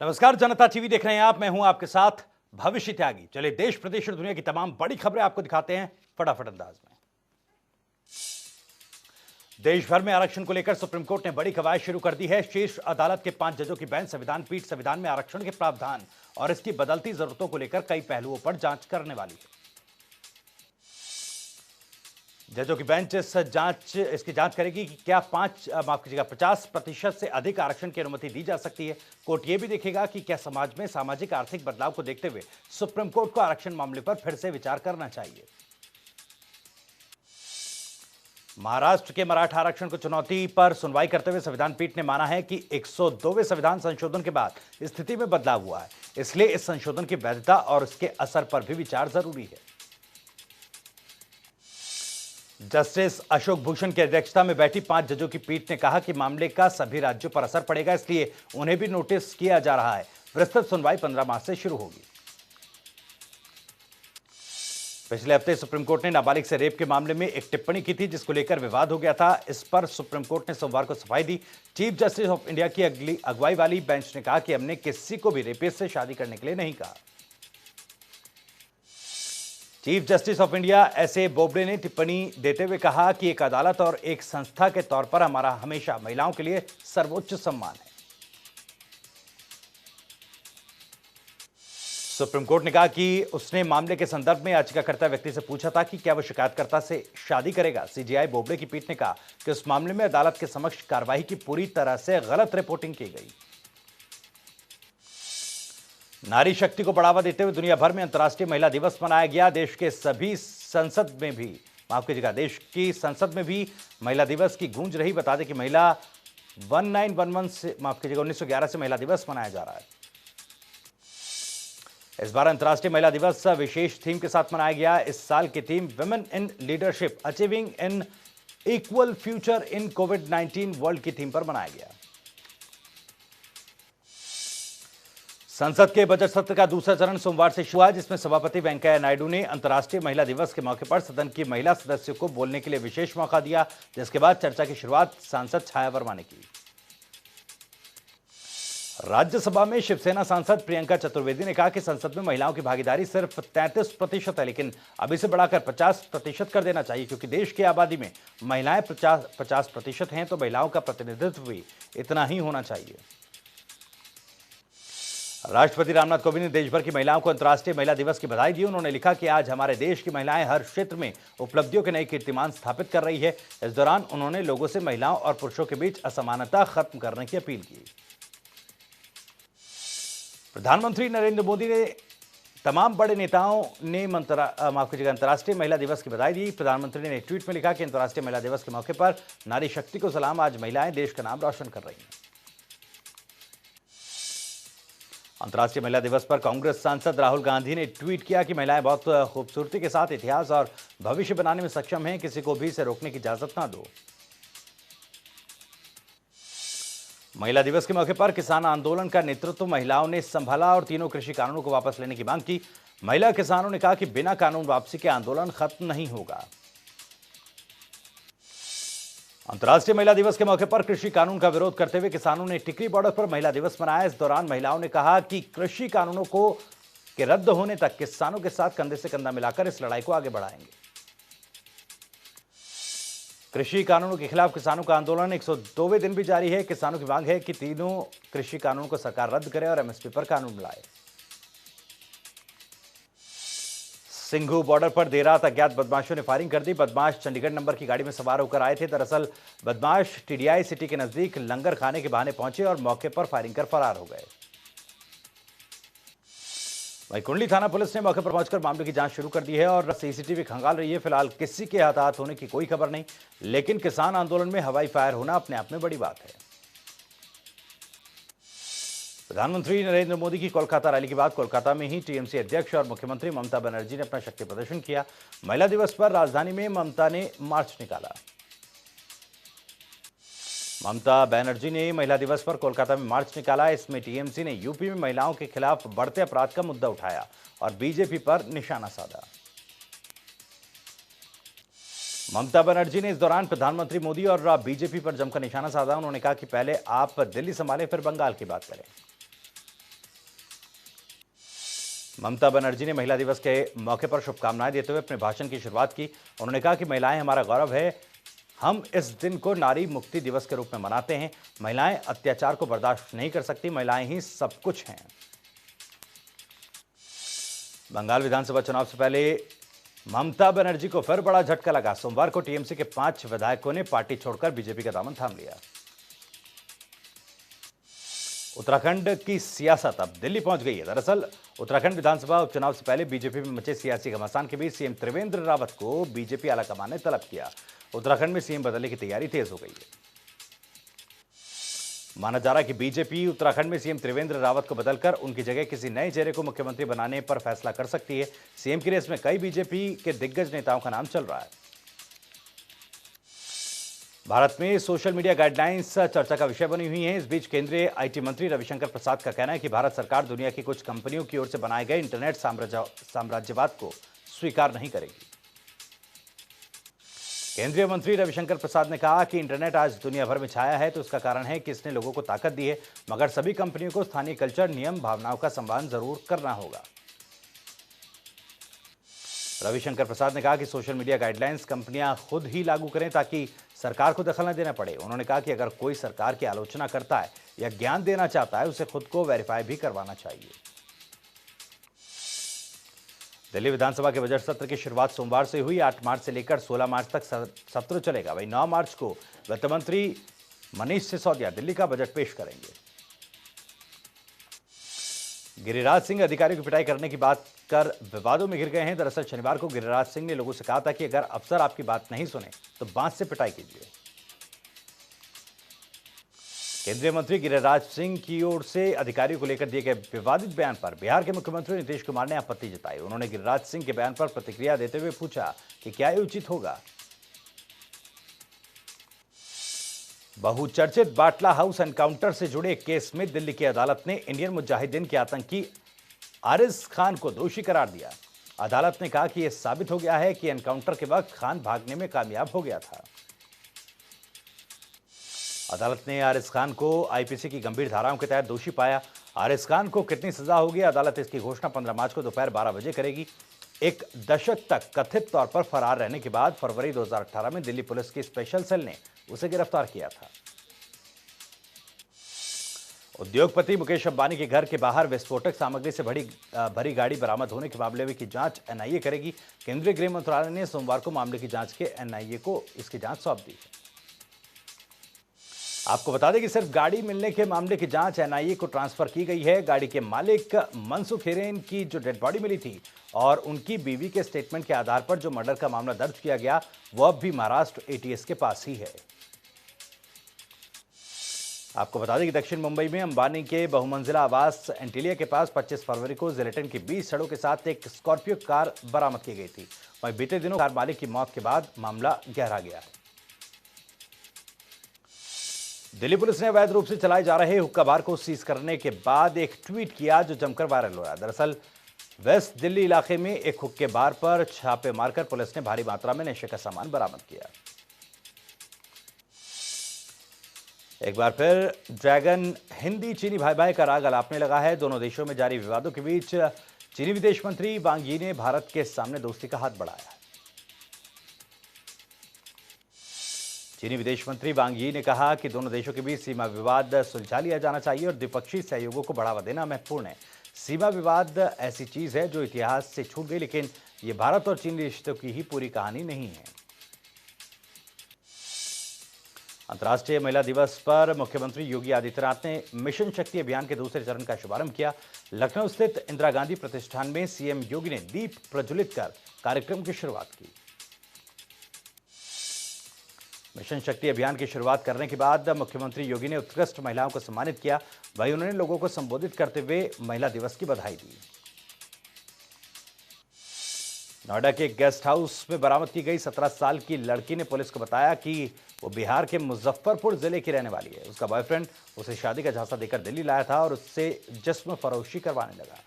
नमस्कार, जनता टीवी देख रहे हैं आप। मैं हूं आपके साथ भविष्य त्यागी। चलिए देश प्रदेश और दुनिया की तमाम बड़ी खबरें आपको दिखाते हैं फटाफट अंदाज में। देश भर में आरक्षण को लेकर सुप्रीम कोर्ट ने बड़ी कवायद शुरू कर दी है। शीर्ष अदालत के 5 जजों की बेंच संविधान पीठ संविधान में आरक्षण के प्रावधान और इसकी बदलती जरूरतों को लेकर कई पहलुओं पर जांच करने वाली है। जजों की बेंच इसकी जांच करेगी कि क्या 50% से अधिक आरक्षण की अनुमति दी जा सकती है। कोर्ट यह भी देखेगा कि क्या समाज में सामाजिक आर्थिक बदलाव को देखते हुए सुप्रीम कोर्ट को आरक्षण मामले पर फिर से विचार करना चाहिए। महाराष्ट्र के मराठा आरक्षण को चुनौती पर सुनवाई करते हुए संविधान पीठ ने माना है कि 102वें संविधान संशोधन के बाद स्थिति में बदलाव हुआ है, इसलिए इस संशोधन की वैधता और उसके असर पर भी विचार जरूरी है। जस्टिस अशोक भूषण की अध्यक्षता में बैठी 5 जजों की पीठ ने कहा कि मामले का सभी राज्यों पर असर पड़ेगा, इसलिए उन्हें भी नोटिस किया जा रहा है। विस्तृत सुनवाई 15 मार्च से शुरू होगी। पिछले हफ्ते सुप्रीम कोर्ट ने नाबालिग से रेप के मामले में एक टिप्पणी की थी, जिसको लेकर विवाद हो गया था। इस पर सुप्रीम कोर्ट ने सोमवार को सफाई दी। चीफ जस्टिस ऑफ इंडिया की अगुवाई वाली बेंच ने कहा कि हमने किसी को भी रेपिस्ट से शादी करने के लिए नहीं कहा। Chief justice of India S A Bobde ने टिप्पणी देते हुए कहा कि एक अदालत और एक संस्था के तौर पर हमारा हमेशा महिलाओं के लिए सर्वोच्च सम्मान है। सुप्रीम कोर्ट ने कहा कि उसने मामले के संदर्भ में याचिकाकर्ता व्यक्ति से पूछा था कि क्या वह शिकायतकर्ता से शादी करेगा। सीजेआई बोबडे की पीठ ने कहा कि उस मामले में अदालत के समक्ष कार्रवाई की पूरी तरह से गलत रिपोर्टिंग की गई। नारी शक्ति को बढ़ावा देते हुए दुनिया भर में अंतर्राष्ट्रीय महिला दिवस मनाया गया। देश की संसद में भी महिला दिवस की गूंज रही। बता दें कि 1911 से महिला दिवस मनाया जा रहा है। इस बार अंतर्राष्ट्रीय महिला दिवस विशेष थीम के साथ मनाया गया। इस साल की theme women in leadership achieving in equal future in covid world की थीम पर मनाया गया। संसद के बजट सत्र का दूसरा चरण सोमवार से शुरू हुआ, जिसमें सभापति वेंकैया नायडू ने अंतर्राष्ट्रीय महिला दिवस के मौके पर सदन की महिला सदस्यों को बोलने के लिए विशेष मौका दिया, जिसके बाद चर्चा की शुरुआत सांसद छाया वर्मा ने की। राज्यसभा में शिवसेना सांसद प्रियंका चतुर्वेदी ने कहा कि संसद में महिलाओं की भागीदारी सिर्फ 33% है, लेकिन अब इसे बढ़ाकर 50% कर देना चाहिए, क्योंकि देश की आबादी में महिलाएं 50% हैं, तो महिलाओं का प्रतिनिधित्व भी इतना ही होना चाहिए। राष्ट्रपति रामनाथ कोविंद ने देश भर की महिलाओं को अंतर्राष्ट्रीय महिला दिवस की बधाई दी। उन्होंने लिखा कि आज हमारे देश की महिलाएं हर क्षेत्र में उपलब्धियों के नए कीर्तिमान स्थापित कर रही है। इस दौरान उन्होंने लोगों से महिलाओं और पुरुषों के बीच असमानता खत्म करने की अपील की। प्रधानमंत्री नरेंद्र मोदी ने तमाम बड़े नेताओं ने अंतर्राष्ट्रीय महिला दिवस की बधाई दी। प्रधानमंत्री ने एक ट्वीट में लिखा कि अंतर्राष्ट्रीय महिला दिवस के मौके पर नारी शक्ति को सलाम, आज महिलाएं देश का नाम रोशन कर रही हैं। अंतर्राष्ट्रीय महिला दिवस पर कांग्रेस सांसद राहुल गांधी ने ट्वीट किया कि महिलाएं बहुत खूबसूरती के साथ इतिहास और भविष्य बनाने में सक्षम हैं, किसी को भी इसे रोकने की इजाजत ना दो। महिला दिवस के मौके पर किसान आंदोलन का नेतृत्व महिलाओं ने संभाला और तीनों कृषि कानूनों को वापस लेने की मांग की। महिला किसानों ने कहा कि बिना कानून वापसी के आंदोलन खत्म नहीं होगा। अंतर्राष्ट्रीय महिला दिवस के मौके पर कृषि कानून का विरोध करते हुए किसानों ने टिकरी बॉर्डर पर महिला दिवस मनाया। इस दौरान महिलाओं ने कहा कि कृषि कानूनों के रद्द होने तक किसानों के साथ कंधे से कंधा मिलाकर इस लड़ाई को आगे बढ़ाएंगे। कृषि कानूनों के खिलाफ किसानों का आंदोलन 102वें दिन भी जारी है। किसानों की मांग है कि तीनों कृषि कानूनों को सरकार रद्द करे और एमएसपी पर कानून लाए। सिंघू बॉर्डर पर देर रात अज्ञात बदमाशों ने फायरिंग कर दी। बदमाश चंडीगढ़ नंबर की गाड़ी में सवार होकर आए थे। दरअसल बदमाश टीडीआई सिटी के नजदीक लंगर खाने के बहाने पहुंचे और मौके पर फायरिंग कर फरार हो गए। वहीं कुंडली थाना पुलिस ने मौके पर पहुंचकर मामले की जांच शुरू कर दी है और सीसीटीवी खंगाल रही है। फिलहाल किसी के हताहत होने की कोई खबर नहीं, लेकिन किसान आंदोलन में हवाई फायर होना अपने आप में बड़ी बात है। प्रधानमंत्री नरेंद्र मोदी की कोलकाता रैली के बाद कोलकाता में ही टीएमसी अध्यक्ष और मुख्यमंत्री ममता बनर्जी ने अपना शक्ति प्रदर्शन किया। महिला दिवस पर राजधानी में ममता ने मार्च निकाला। ममता बनर्जी ने महिला दिवस पर कोलकाता में मार्च निकाला। इसमें टीएमसी ने यूपी में महिलाओं के खिलाफ बढ़ते अपराध का मुद्दा उठाया और बीजेपी पर निशाना साधा। ममता बनर्जी ने इस दौरान प्रधानमंत्री मोदी और बीजेपी पर जमकर निशाना साधा। उन्होंने कहा कि पहले आप दिल्ली संभालें, फिर बंगाल की बात करें। ममता बनर्जी ने महिला दिवस के मौके पर शुभकामनाएं देते हुए अपने भाषण की शुरुआत की। उन्होंने कहा कि महिलाएं हमारा गौरव है, हम इस दिन को नारी मुक्ति दिवस के रूप में मनाते हैं। महिलाएं अत्याचार को बर्दाश्त नहीं कर सकती, महिलाएं ही सब कुछ हैं। बंगाल विधानसभा चुनाव से पहले ममता बनर्जी को फिर बड़ा झटका लगा। सोमवार को टीएमसी के 5 विधायकों ने पार्टी छोड़कर बीजेपी का दामन थाम लिया। उत्तराखंड की सियासत अब दिल्ली पहुंच गई है। दरअसल उत्तराखंड विधानसभा उपचुनाव से पहले बीजेपी में मचे सियासी घमासान के बीच सीएम त्रिवेंद्र रावत को बीजेपी आलाकमान ने तलब किया। उत्तराखंड में सीएम बदलने की तैयारी तेज हो गई है। माना जा रहा है कि बीजेपी उत्तराखंड में सीएम त्रिवेंद्र रावत को बदलकर उनकी जगह किसी नए चेहरे को मुख्यमंत्री बनाने पर फैसला कर सकती है। सीएम की रेस में कई बीजेपी के दिग्गज नेताओं का नाम चल रहा है। भारत में सोशल मीडिया गाइडलाइंस चर्चा का विषय बनी हुई हैं। इस बीच केंद्रीय आईटी मंत्री रविशंकर प्रसाद का कहना है कि भारत सरकार दुनिया की कुछ कंपनियों की ओर से बनाए गए इंटरनेट साम्राज्यवाद को स्वीकार नहीं करेगी। केंद्रीय मंत्री रविशंकर प्रसाद ने कहा कि इंटरनेट आज दुनिया भर में छाया है तो इसका कारण है कि इसने लोगों को ताकत दी है, मगर सभी कंपनियों को स्थानीय कल्चर, नियम, भावनाओं का सम्मान जरूर करना होगा। रविशंकर प्रसाद ने कहा कि सोशल मीडिया गाइडलाइंस कंपनियां खुद ही लागू करें ताकि सरकार को दखल न देना पड़े। उन्होंने कहा कि अगर कोई सरकार की आलोचना करता है या ज्ञान देना चाहता है, उसे खुद को वेरीफाई भी करवाना चाहिए। दिल्ली विधानसभा के बजट सत्र की शुरुआत सोमवार से हुई। 8 मार्च से लेकर 16 मार्च तक सत्र चलेगा। वहीं 9 मार्च को वित्त मंत्री मनीष सिसोदिया दिल्ली का बजट पेश करेंगे। गिरिराज सिंह अधिकारियों की पिटाई करने की बात कर विवादों में घिर गए हैं। दरअसल शनिवार को गिरिराज सिंह ने लोगों से कहा था कि अगर अफसर आपकी बात नहीं सुने तो बांस से पिटाई कीजिए। केंद्रीय मंत्री गिरिराज सिंह की ओर से अधिकारियों को लेकर दिए गए विवादित बयान पर बिहार के मुख्यमंत्री नीतीश कुमार ने आपत्ति जताई। उन्होंने गिरिराज सिंह के बयान पर प्रतिक्रिया देते हुए पूछा कि क्या ये उचित होगा। बहुचर्चित बाटला हाउस एनकाउंटर से जुड़े केस में दिल्ली की अदालत ने इंडियन मुजाहिदीन के आतंकी आरिज खान को दोषी करार दिया। अदालत ने कहा कि यह साबित हो गया है कि एनकाउंटर के वक्त खान भागने में कामयाब हो गया था। अदालत ने आरिज खान को आईपीसी की गंभीर धाराओं के तहत दोषी पाया। आरिज खान को कितनी सजा होगी, अदालत इसकी घोषणा 15 मार्च को दोपहर 12 बजे करेगी। एक दशक तक कथित तौर पर फरार रहने के बाद फरवरी 2018 में दिल्ली पुलिस की स्पेशल सेल ने उसे गिरफ्तार किया था। उद्योगपति मुकेश अंबानी के घर के बाहर विस्फोटक सामग्री से भरी गाड़ी बरामद होने के मामले में की जांच एनआईए करेगी। केंद्रीय गृह मंत्रालय ने सोमवार को मामले की जांच के एनआईए को इसकी जांच सौंप दी है। आपको बता दें कि सिर्फ गाड़ी मिलने के मामले की जांच एनआईए को ट्रांसफर की गई है। गाड़ी के मालिक मनसुख हिरेन की जो डेड बॉडी मिली थी और उनकी बीवी के स्टेटमेंट के आधार पर जो मर्डर का मामला दर्ज किया गया वो अब भी महाराष्ट्र एटीएस के पास ही है। आपको बता दें कि दक्षिण मुंबई में अंबानी के बहुमंजिला आवास एंटीलिया के पास 25 फरवरी को जिलेटिन की 20 छड़ों के साथ एक स्कॉर्पियो कार बरामद की गई थी। वहीं बीते दिनों कार मालिक की मौत के बाद मामला गहरा गया है। दिल्ली पुलिस ने अवैध रूप से चलाए जा रहे हुक्का बार को सीज करने के बाद एक ट्वीट किया जो जमकर वायरल हो रहा है। दरअसल वेस्ट दिल्ली इलाके में एक हुक्के बार पर छापे मारकर पुलिस ने भारी मात्रा में नशे का सामान बरामद किया। एक बार फिर ड्रैगन हिंदी चीनी भाई भाई का राग अलापने लगा है। दोनों देशों में जारी विवादों के बीच चीनी विदेश मंत्री वांग यी ने भारत के सामने दोस्ती का हाथ बढ़ाया। चीनी विदेश मंत्री वांग यी ने कहा कि दोनों देशों के बीच सीमा विवाद सुलझा लिया जाना चाहिए और द्विपक्षीय सहयोगों को बढ़ावा देना महत्वपूर्ण है। सीमा विवाद ऐसी चीज है जो इतिहास से छूट गई, लेकिन यह भारत और चीन रिश्तों की ही पूरी कहानी नहीं है। अंतर्राष्ट्रीय महिला दिवस पर मुख्यमंत्री योगी आदित्यनाथ ने मिशन शक्ति अभियान के दूसरे चरण का शुभारंभ किया। लखनऊ स्थित इंदिरा गांधी प्रतिष्ठान में सीएम योगी ने दीप प्रज्वलित कर कार्यक्रम की शुरुआत की। मिशन शक्ति अभियान की शुरुआत करने के बाद मुख्यमंत्री योगी ने उत्कृष्ट महिलाओं को सम्मानित किया। वहीं उन्होंने लोगों को संबोधित करते हुए महिला दिवस की बधाई दी। नोएडा के गेस्ट हाउस में बरामद की गई 17 साल की लड़की ने पुलिस को बताया कि वो बिहार के मुजफ्फरपुर जिले की रहने वाली है। उसका बॉयफ्रेंड उसे शादी का झांसा देकर दिल्ली लाया था और उससे जिस्म फरोशी करवाने लगा।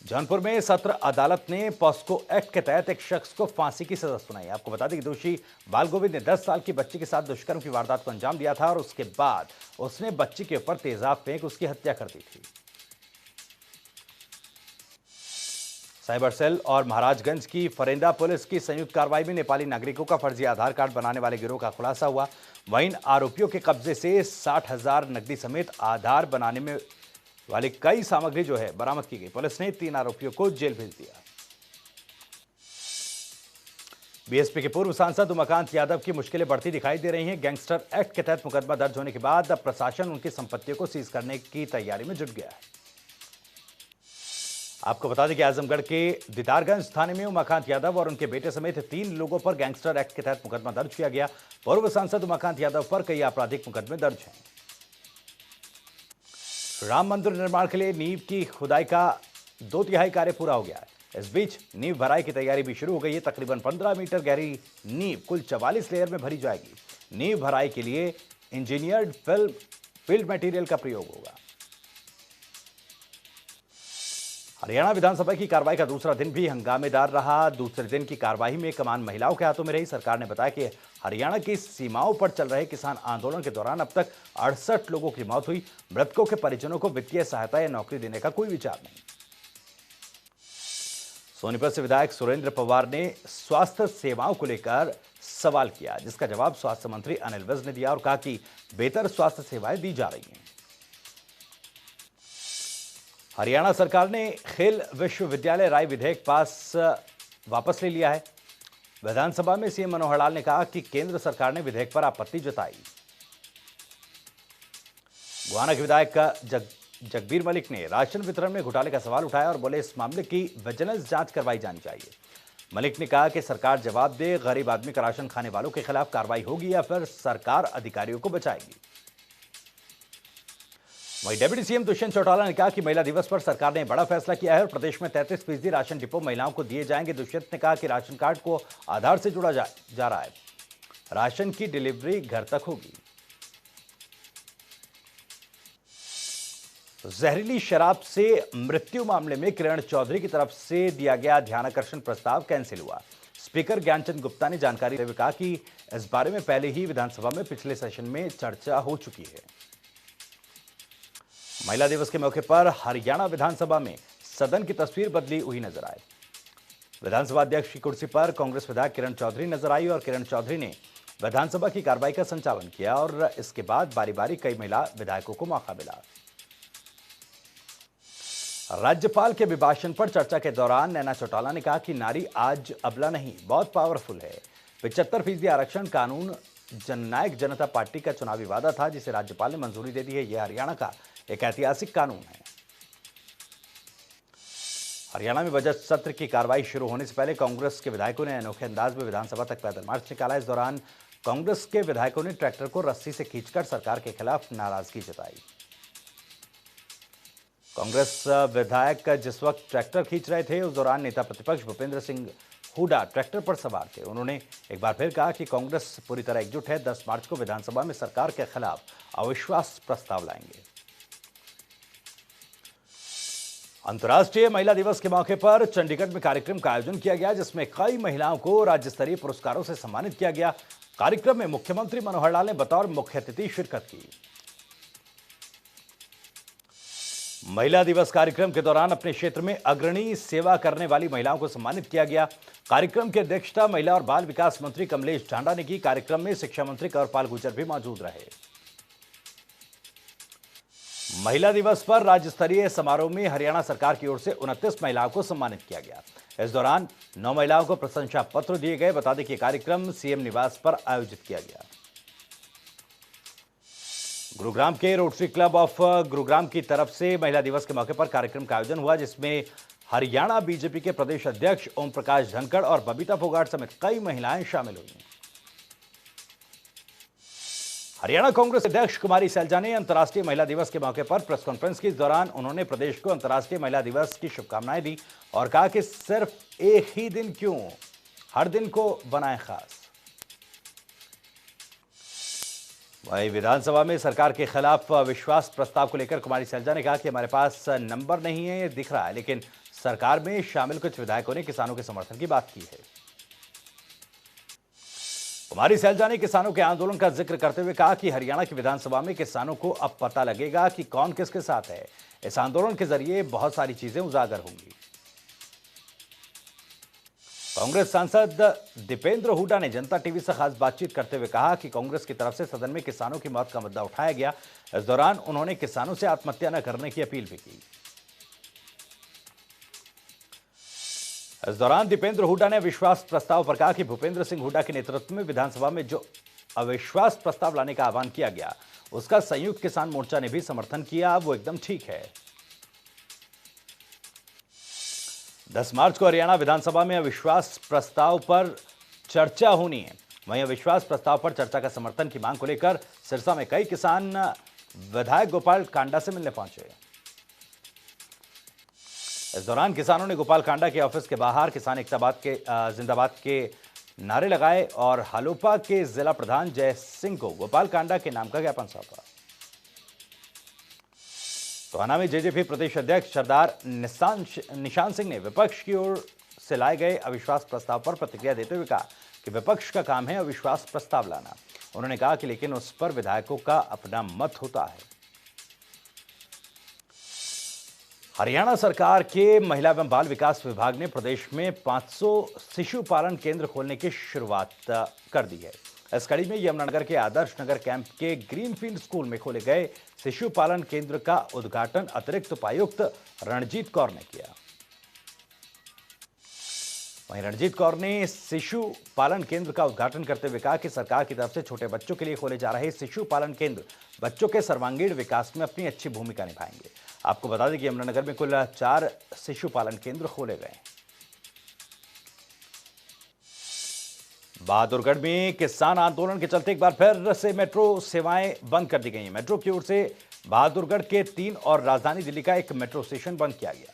जौनपुर में सत्र अदालत ने पॉस्को एक्ट के तहत एक शख्स को फांसी की सजा सुनाई। आपको बता दें कि दोषी बाल गोविंद ने 10 साल की बच्ची के साथ दुष्कर्म की वारदात को अंजाम दिया था और उसके बाद उसने बच्ची के ऊपर तेजाब फेंक उसकी हत्या कर दी थी। साइबर सेल और महाराजगंज की फरेंदा पुलिस की संयुक्त कार्रवाई में नेपाली नागरिकों का फर्जी आधार कार्ड बनाने वाले गिरोह का खुलासा हुआ। वहीं आरोपियों के कब्जे से 60,000 नकदी समेत आधार बनाने में वाली कई सामग्री जो है बरामद की गई। पुलिस ने 3 आरोपियों को जेल भेज दिया। बीएसपी के पूर्व सांसद उमाकांत यादव की मुश्किलें बढ़ती दिखाई दे रही हैं। गैंगस्टर एक्ट के तहत मुकदमा दर्ज होने के बाद अब प्रशासन उनकी संपत्तियों को सीज करने की तैयारी में जुट गया है। आपको बता दें कि आजमगढ़ के दीदारगंज थाने में उमाकांत यादव और उनके बेटे समेत 3 लोगों पर गैंगस्टर एक्ट के तहत मुकदमा दर्ज किया गया। पूर्व सांसद उमाकांत यादव पर कई आपराधिक मुकदमे दर्ज हैं। राम मंदिर निर्माण के लिए नींव की खुदाई का 2/3 कार्य पूरा हो गया है। इस बीच नींव भराई की तैयारी भी शुरू हो गई है। तकरीबन 15 मीटर गहरी नींव कुल 44 लेयर में भरी जाएगी। नींव भराई के लिए इंजीनियर्ड फील्ड मटेरियल का प्रयोग होगा। हरियाणा विधानसभा की कार्रवाई का दूसरा दिन भी हंगामेदार रहा। दूसरे दिन की कार्रवाई में कमान महिलाओं के हाथों में रही। सरकार ने बताया कि हरियाणा की सीमाओं पर चल रहे किसान आंदोलन के दौरान अब तक 68 लोगों की मौत हुई। मृतकों के परिजनों को वित्तीय सहायता या नौकरी देने का कोई विचार नहीं। सोनीपत से विधायक सुरेंद्र पवार ने स्वास्थ्य सेवाओं को लेकर सवाल किया, जिसका जवाब स्वास्थ्य मंत्री अनिल विज ने दिया और कहा कि बेहतर स्वास्थ्य सेवाएं दी जा रही हैं। हरियाणा सरकार ने खेल विश्वविद्यालय राय विधेयक वापस ले लिया है। विधानसभा में सीएम मनोहर लाल ने कहा कि केंद्र सरकार ने विधेयक पर आपत्ति जताई। गोहाना के विधायक जगबीर मलिक ने राशन वितरण में घोटाले का सवाल उठाया और बोले इस मामले की विजिलेंस जांच करवाई जानी चाहिए। मलिक ने कहा कि सरकार जवाब दे, गरीब आदमी का राशन खाने वालों के खिलाफ कार्रवाई होगी या फिर सरकार अधिकारियों को बचाएगी। वहीं डिप्टी सीएम दुष्यंत चौटाला ने कहा कि महिला दिवस पर सरकार ने बड़ा फैसला किया है और प्रदेश में 33% राशन डिपो महिलाओं को दिए जाएंगे। दुष्यंत ने कहा कि राशन कार्ड को आधार से जोड़ा जा रहा है। राशन की डिलीवरी घर तक होगी। जहरीली शराब से मृत्यु मामले में किरण चौधरी की तरफ से दिया गया ध्यानाकर्षण प्रस्ताव कैंसिल हुआ। स्पीकर ज्ञानचंद गुप्ता ने जानकारी देते हुए कहा कि इस बारे में पहले ही विधानसभा में पिछले सेशन में चर्चा हो चुकी है। महिला दिवस के मौके पर हरियाणा विधानसभा में सदन की तस्वीर बदली हुई नजर आई। विधानसभा अध्यक्ष की कुर्सी पर कांग्रेस विधायक किरण चौधरी नजर आई और किरण चौधरी ने विधानसभा की कार्रवाई का संचालन किया और इसके बाद बारी बारी कई महिला विधायकों को मौका मिला। राज्यपाल के अभिभाषण पर चर्चा के दौरान नैना चौटाला ने कहा कि नारी आज अबला नहीं, बहुत पावरफुल है। 75% आरक्षण कानून जननायक जनता पार्टी का चुनावी वादा था, जिसे राज्यपाल ने मंजूरी दे दी है। यह हरियाणा का एक ऐतिहासिक कानून है। हरियाणा में बजट सत्र की कार्रवाई शुरू होने से पहले कांग्रेस के विधायकों ने अनोखे अंदाज में विधानसभा तक पैदल मार्च निकाला। इस दौरान कांग्रेस के विधायकों ने ट्रैक्टर को रस्सी से खींचकर सरकार के खिलाफ नाराजगी जताई। कांग्रेस विधायक जिस वक्त ट्रैक्टर खींच रहे थे, उस दौरान नेता प्रतिपक्ष भूपेंद्र सिंह हुड्डा ट्रैक्टर पर सवार थे। उन्होंने एक बार फिर कहा कि कांग्रेस पूरी तरह एकजुट है। 10 मार्च को विधानसभा में सरकार के खिलाफ अविश्वास प्रस्ताव लाएंगे। अंतर्राष्ट्रीय महिला दिवस के मौके पर चंडीगढ़ में कार्यक्रम का आयोजन किया गया, जिसमें कई महिलाओं को राज्य स्तरीय पुरस्कारों से सम्मानित किया गया। कार्यक्रम में मुख्यमंत्री मनोहर लाल ने बतौर मुख्य अतिथि शिरकत की। महिला दिवस कार्यक्रम के दौरान अपने क्षेत्र में अग्रणी सेवा करने वाली महिलाओं को सम्मानित किया गया। कार्यक्रम की अध्यक्षता महिला और बाल विकास मंत्री कमलेश ढांडा ने की। कार्यक्रम में शिक्षा मंत्री कंवरपाल गुर्जर भी मौजूद रहे। महिला दिवस पर राज्य स्तरीय समारोह में हरियाणा सरकार की ओर से 29 महिलाओं को सम्मानित किया गया। इस दौरान 9 महिलाओं को प्रशंसा पत्र दिए गए। बता दें कि कार्यक्रम सीएम निवास पर आयोजित किया गया। गुरुग्राम के रोटरी क्लब ऑफ गुरुग्राम की तरफ से महिला दिवस के मौके पर कार्यक्रम का आयोजन हुआ, जिसमें हरियाणा बीजेपी के प्रदेश अध्यक्ष ओम प्रकाश धनखड़ और बबीता फोगाट समेत कई महिलाएं शामिल हुई। हरियाणा कांग्रेस अध्यक्ष कुमारी सैलजा ने अंतर्राष्ट्रीय महिला दिवस के मौके पर प्रेस कॉन्फ्रेंस की। इस दौरान उन्होंने प्रदेश को अंतर्राष्ट्रीय महिला दिवस की शुभकामनाएं दी और कहा कि सिर्फ एक ही दिन क्यों, हर दिन को बनाएं खास। वहीं विधानसभा में सरकार के खिलाफ विश्वास प्रस्ताव को लेकर कुमारी सैलजा ने कहा कि हमारे पास नंबर नहीं है, ये दिख रहा है, लेकिन सरकार में शामिल कुछ विधायकों ने किसानों के समर्थन की बात की है। कुमारी सैलजा ने किसानों के आंदोलन का जिक्र करते हुए कहा कि हरियाणा की विधानसभा में किसानों को अब पता लगेगा कि कौन किसके साथ है। इस आंदोलन के जरिए बहुत सारी चीजें उजागर होंगी। कांग्रेस सांसद दीपेंद्र हुड्डा ने जनता टीवी से खास बातचीत करते हुए कहा कि कांग्रेस की तरफ से सदन में किसानों की मौत का मुद्दा उठाया गया। इस दौरान उन्होंने किसानों से आत्महत्या न करने की अपील भी की। इस दौरान दीपेंद्र हुड्डा ने अविश्वास प्रस्ताव पर कहा कि भूपेंद्र सिंह हुड्डा के नेतृत्व में विधानसभा में जो अविश्वास प्रस्ताव लाने का आह्वान किया गया उसका संयुक्त किसान मोर्चा ने भी समर्थन किया, वो एकदम ठीक है। 10 मार्च को हरियाणा विधानसभा में अविश्वास प्रस्ताव पर चर्चा होनी है। वहीं अविश्वास प्रस्ताव पर चर्चा का समर्थन की मांग को लेकर सिरसा में कई किसान विधायक गोपाल कांडा से मिलने पहुंचे। इस दौरान किसानों ने गोपाल कांडा के ऑफिस के बाहर किसान एकता जिंदाबाद के नारे लगाए और हालोपा के जिला प्रधान जय सिंह को गोपाल कांडा के नाम का ज्ञापन सौंपा। टोहाना में जेजेपी प्रदेश अध्यक्ष सरदार निशान सिंह ने विपक्ष की ओर से लाए गए अविश्वास प्रस्ताव पर प्रतिक्रिया देते हुए कहा कि विपक्ष का काम है अविश्वास प्रस्ताव लाना। उन्होंने कहा कि लेकिन उस पर विधायकों का अपना मत होता है। हरियाणा सरकार के महिला एवं बाल विकास विभाग ने प्रदेश में 500 शिशु पालन केंद्र खोलने की शुरुआत कर दी है। इस कड़ी में यमुनानगर के आदर्श नगर कैंप के ग्रीनफील्ड स्कूल में खोले गए शिशु पालन केंद्र का उद्घाटन अतिरिक्त उपायुक्त रणजीत कौर ने किया। वहीं रणजीत कौर ने शिशु पालन केंद्र का उद्घाटन करते हुए कहा कि सरकार की तरफ से छोटे बच्चों के लिए खोले जा रहे शिशु पालन केंद्र बच्चों के सर्वांगीण विकास में अपनी अच्छी भूमिका निभाएंगे। आपको बता दें कि यमुनानगर में कुल 4 शिशु पालन केंद्र खोले गए। बहादुरगढ़ में किसान आंदोलन के चलते एक बार फिर से मेट्रो सेवाएं बंद कर दी गई हैं। मेट्रो की ओर से बहादुरगढ़ के 3 और राजधानी दिल्ली का एक मेट्रो स्टेशन बंद किया गया।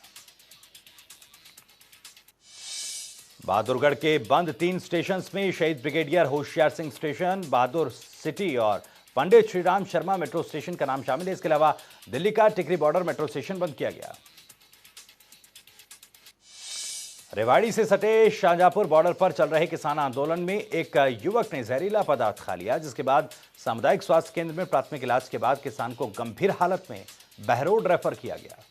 बहादुरगढ़ के बंद 3 स्टेशन में शहीद ब्रिगेडियर होशियार सिंह स्टेशन, बहादुर सिटी और पंडित श्रीराम शर्मा मेट्रो स्टेशन का नाम शामिल है। इसके अलावा दिल्ली का टिकरी बॉर्डर मेट्रो स्टेशन बंद किया गया। रेवाड़ी से सटे शाहजहांपुर बॉर्डर पर चल रहे किसान आंदोलन में एक युवक ने जहरीला पदार्थ खा लिया, जिसके बाद सामुदायिक स्वास्थ्य केंद्र में प्राथमिक इलाज के बाद किसान को गंभीर हालत में बहरोड रेफर किया गया।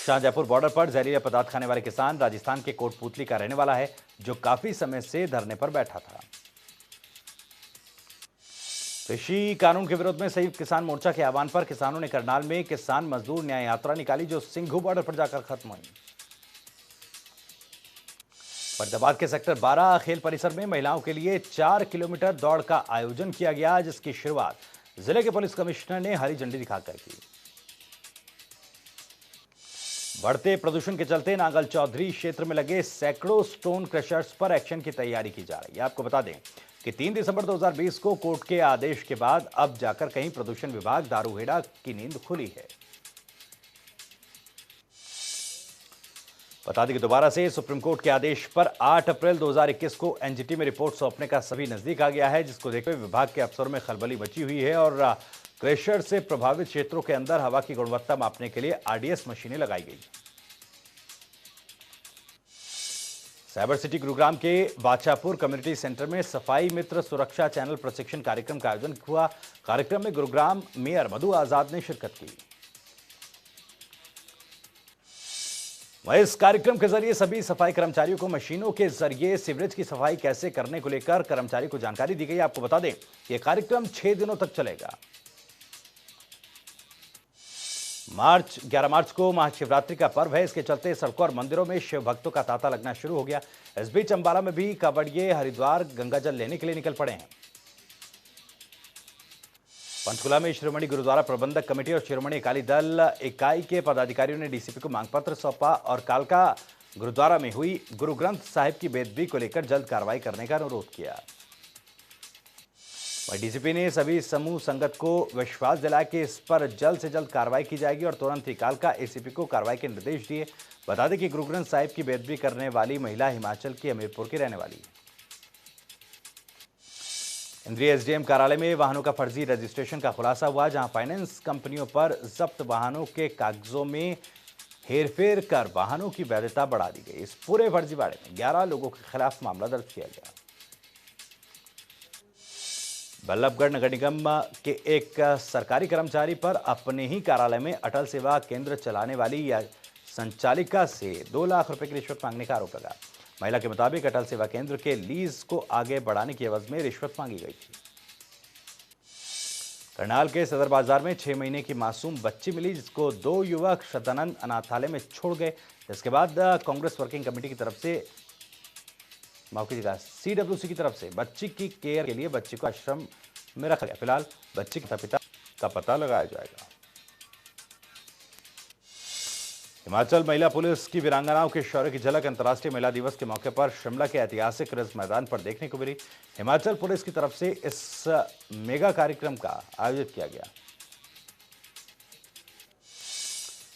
शाहजहांपुर बॉर्डर पर जहरीला पदार्थ खाने वाले किसान राजस्थान के कोटपुतली का रहने वाला है, जो काफी समय से धरने पर बैठा था। कृषि कानून के विरोध में संयुक्त किसान मोर्चा के आह्वान पर किसानों ने करनाल में किसान मजदूर न्याय यात्रा निकाली, जो सिंघू बॉर्डर पर जाकर खत्म हुई। फरीदाबाद के सेक्टर 12 खेल परिसर में महिलाओं के लिए 4 किलोमीटर दौड़ का आयोजन किया गया, जिसकी शुरुआत जिले के पुलिस कमिश्नर ने हरी झंडी दिखाकर की। बढ़ते प्रदूषण के चलते नांगल चौधरी क्षेत्र में लगे सैकड़ों स्टोन क्रशर्स पर एक्शन की तैयारी की जा रही है। आपको बता दें कि 3 दिसंबर 2020 को कोर्ट के आदेश के बाद अब जाकर कहीं प्रदूषण विभाग दारूहेड़ा की नींद खुली है। बता दें कि दोबारा से सुप्रीम कोर्ट के आदेश पर 8 अप्रैल 2021 को एनजीटी में रिपोर्ट सौंपने का सभी नजदीक आ गया है, जिसको देखते हुए विभाग के अफसरों में खलबली मची हुई है और क्रशर से प्रभावित क्षेत्रों के अंदर हवा की गुणवत्ता मापने के लिए आरडीएस मशीनें लगाई गई। साइबर सिटी गुरुग्राम के बादशाहपुर कम्युनिटी सेंटर में सफाई मित्र सुरक्षा चैनल प्रशिक्षण कार्यक्रम का आयोजन हुआ। कार्यक्रम में गुरुग्राम मेयर मधु आजाद ने शिरकत की। वहीं इस कार्यक्रम के जरिए सभी सफाई कर्मचारियों को मशीनों के जरिए सीवरेज की सफाई कैसे करने को लेकर कर्मचारी को जानकारी दी गई। आपको बता दें कि कार्यक्रम 6 दिनों तक चलेगा। 11 मार्च को महाशिवरात्रि का पर्व है, इसके चलते सड़कों और मंदिरों में शिव भक्तों का तांता लगना शुरू हो गया। इस बीच अंबाला में भी कांवड़िए हरिद्वार गंगाजल लेने के लिए निकल पड़े हैं। पंचकुला में शिरोमणि गुरुद्वारा प्रबंधक कमेटी और शिरोमणि अकाली दल इकाई के पदाधिकारियों ने डीसीपी को मांग पत्र सौंपा और कालका गुरुद्वारा में हुई गुरु ग्रंथ साहिब की बेदबी को लेकर जल्द कार्रवाई करने का अनुरोध किया। वहीं डीसीपी ने सभी समूह संगत को विश्वास दिलाया कि इस पर जल्द से जल्द कार्रवाई की जाएगी और तुरंत ही कालका एसीपी को कार्रवाई के निर्देश दिए। बता दें कि गुरु ग्रंथ साहिब की बेदबी करने वाली महिला हिमाचल की हमीरपुर की रहने वाली है। केंद्रीय एसडीएम कार्यालय में वाहनों का फर्जी रजिस्ट्रेशन का खुलासा हुआ, जहां फाइनेंस कंपनियों पर जब्त वाहनों के कागजों में हेरफेर कर वाहनों की वैधता बढ़ा दी गई। इस पूरे फर्जीवाड़े में 11 लोगों के खिलाफ मामला दर्ज किया गया। बल्लभगढ़ नगर निगम के एक सरकारी कर्मचारी पर अपने ही कार्यालय में अटल सेवा केंद्र चलाने वाली या संचालिका से 2 लाख रुपए की रिश्वत मांगने का आरोप लगा। महिला के मुताबिक अटल सेवा केंद्र के लीज को आगे बढ़ाने की एवज में रिश्वत मांगी गई थी। करनाल के सदर बाजार में 6 महीने की मासूम बच्ची मिली, जिसको 2 युवक शतानंद अनाथालय में छोड़ गए। इसके बाद कांग्रेस वर्किंग कमेटी की तरफ से CWC की तरफ से बच्ची की केयर के लिए बच्ची को आश्रम में रखा गया। फिलहाल बच्ची के पिता का पता लगाया जाएगा। हिमाचल महिला पुलिस की वीरांगनाओं के शौर्य की झलक अंतर्राष्ट्रीय महिला दिवस के मौके पर शिमला के ऐतिहासिक रिज मैदान पर देखने को मिली। हिमाचल पुलिस की तरफ से इस मेगा कार्यक्रम का आयोजित किया गया।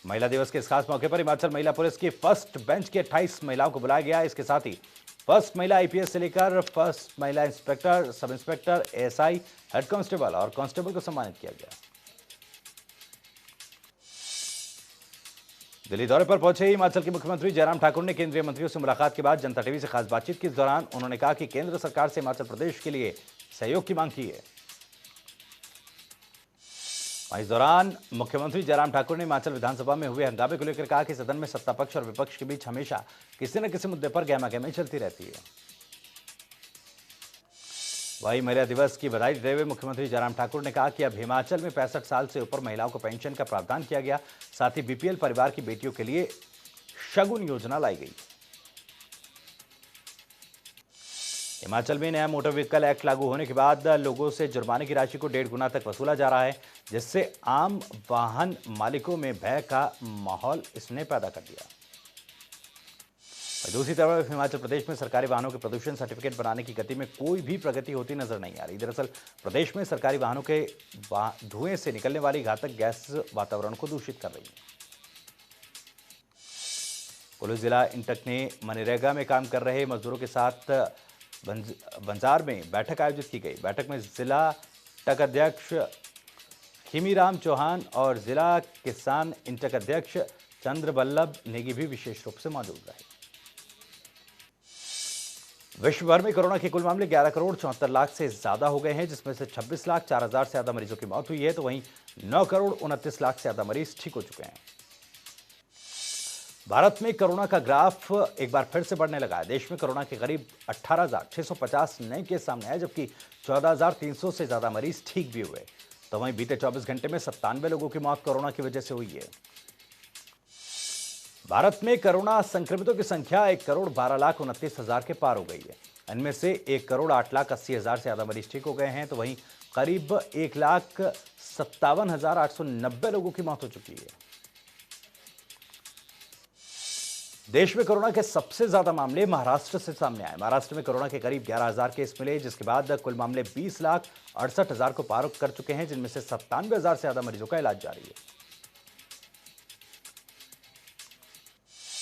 महिला दिवस के इस खास मौके पर हिमाचल महिला पुलिस की फर्स्ट बेंच के 28 महिलाओं को बुलाया गया। इसके साथ ही फर्स्ट महिला IPS से लेकर फर्स्ट महिला inspector, sub inspector, ASI, head constable और कांस्टेबल को सम्मानित किया गया। दिल्ली दौरे पर पहुंचे हिमाचल के मुख्यमंत्री जयराम ठाकुर ने केंद्रीय मंत्रियों से मुलाकात के बाद जनता टीवी से खास बातचीत की। इस दौरान उन्होंने कहा कि केंद्र सरकार से हिमाचल प्रदेश के लिए सहयोग की मांग की है। इस दौरान मुख्यमंत्री जयराम ठाकुर ने हिमाचल विधानसभा में हुए हंगामे को लेकर कहा कि सदन में सत्ता पक्ष और विपक्ष के बीच हमेशा किसी न किसी मुद्दे पर गहमागहमी चलती रहती है। वहीं महिला दिवस की बधाई देते हुए मुख्यमंत्री जयराम ठाकुर ने कहा कि अब हिमाचल में 65 साल से ऊपर महिलाओं को पेंशन का प्रावधान किया गया। साथ ही BPL परिवार की बेटियों के लिए शगुन योजना लाई गई। हिमाचल में नया मोटर व्हीकल एक्ट लागू होने के बाद लोगों से जुर्माने की राशि को 1.5 गुना तक वसूला जा रहा है, जिससे आम वाहन मालिकों में भय का माहौल इसने पैदा कर दिया। दूसरी तरफ हिमाचल प्रदेश में सरकारी वाहनों के प्रदूषण सर्टिफिकेट बनाने की गति में कोई भी प्रगति होती नजर नहीं आ रही। दरअसल प्रदेश में सरकारी वाहनों के धुएं से निकलने वाली घातक गैस वातावरण को दूषित कर रही है। पुलिस जिला इंटक ने मनरेगा में काम कर रहे मजदूरों के साथ बंजार में बैठक आयोजित की गई। बैठक में जिला टक अध्यक्ष खीमीराम चौहान और जिला किसान इंटक अध्यक्ष चंद्रबल्लभ नेगी भी विशेष रूप से मौजूद रहे। विश्व भर में कोरोना के कुल मामले 11 करोड़ 74 लाख से ज्यादा हो गए हैं, जिसमें से 26 लाख 4 हजार से ज्यादा मरीजों की मौत हुई है, तो वहीं 9 करोड़ 29 लाख से ज्यादा मरीज ठीक हो चुके हैं। भारत में कोरोना का ग्राफ एक बार फिर से बढ़ने लगा है। देश में कोरोना के करीब 18,650 नए केस सामने आए, जबकि 14,300 से ज्यादा मरीज ठीक भी हुए। तो वहीं बीते 24 घंटे में 97 लोगों की मौत कोरोना की वजह से हुई है। भारत में कोरोना संक्रमितों की संख्या 1 करोड़ 12 लाख 29 हजार के पार हो गई है। इनमें से 1 करोड़ 8 लाख 80 हजार से ज्यादा मरीज ठीक हो गए हैं, तो वहीं करीब 1 लाख 57 हजार 890 लोगों की मौत हो चुकी है। देश में कोरोना के सबसे ज्यादा मामले महाराष्ट्र से सामने आए। महाराष्ट्र में कोरोना के करीब 11,000 केस मिले, जिसके बाद कुल मामले 20 लाख 68 हजार को पार कर चुके हैं, जिनमें से 97 हजार से ज्यादा मरीजों का इलाज जारी है।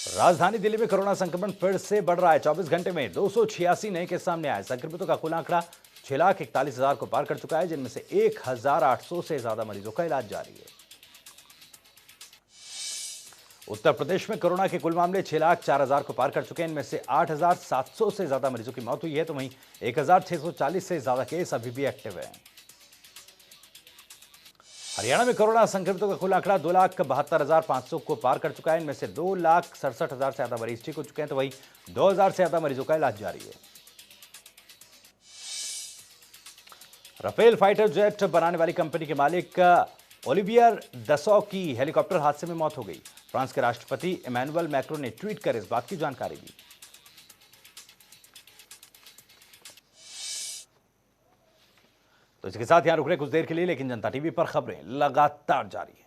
राजधानी दिल्ली में कोरोना संक्रमण फिर से बढ़ रहा है। 24 घंटे में 286 नए केस सामने आए। संक्रमितों का कुल आंकड़ा 6,41,000 को पार कर चुका है, जिनमें से 1,800 से ज्यादा मरीजों का इलाज जारी है। उत्तर प्रदेश में कोरोना के कुल मामले 6,04,000 को पार कर चुके हैं। इनमें से 8,700 से ज्यादा मरीजों की मौत हुई है, तो वहीं 1,640 से ज्यादा केस अभी भी एक्टिव है। हरियाणा में कोरोना संक्रमितों का कुल आंकड़ा 2,72,500 को पार कर चुका है। इनमें से 2,67,000 से ज्यादा मरीज ठीक हो चुके हैं, तो वहीं 2,000 से ज्यादा मरीजों का इलाज जारी है। राफेल फाइटर जेट बनाने वाली कंपनी के मालिक ओलिवियर दसॉ की हेलीकॉप्टर हादसे में मौत हो गई। फ्रांस के राष्ट्रपति इमैनुअल मैक्रोन ने ट्वीट कर इस बात की जानकारी दी। तो इसके साथ यहां रुक रहे कुछ देर के लिए, लेकिन जनता टीवी पर खबरें लगातार जारी है।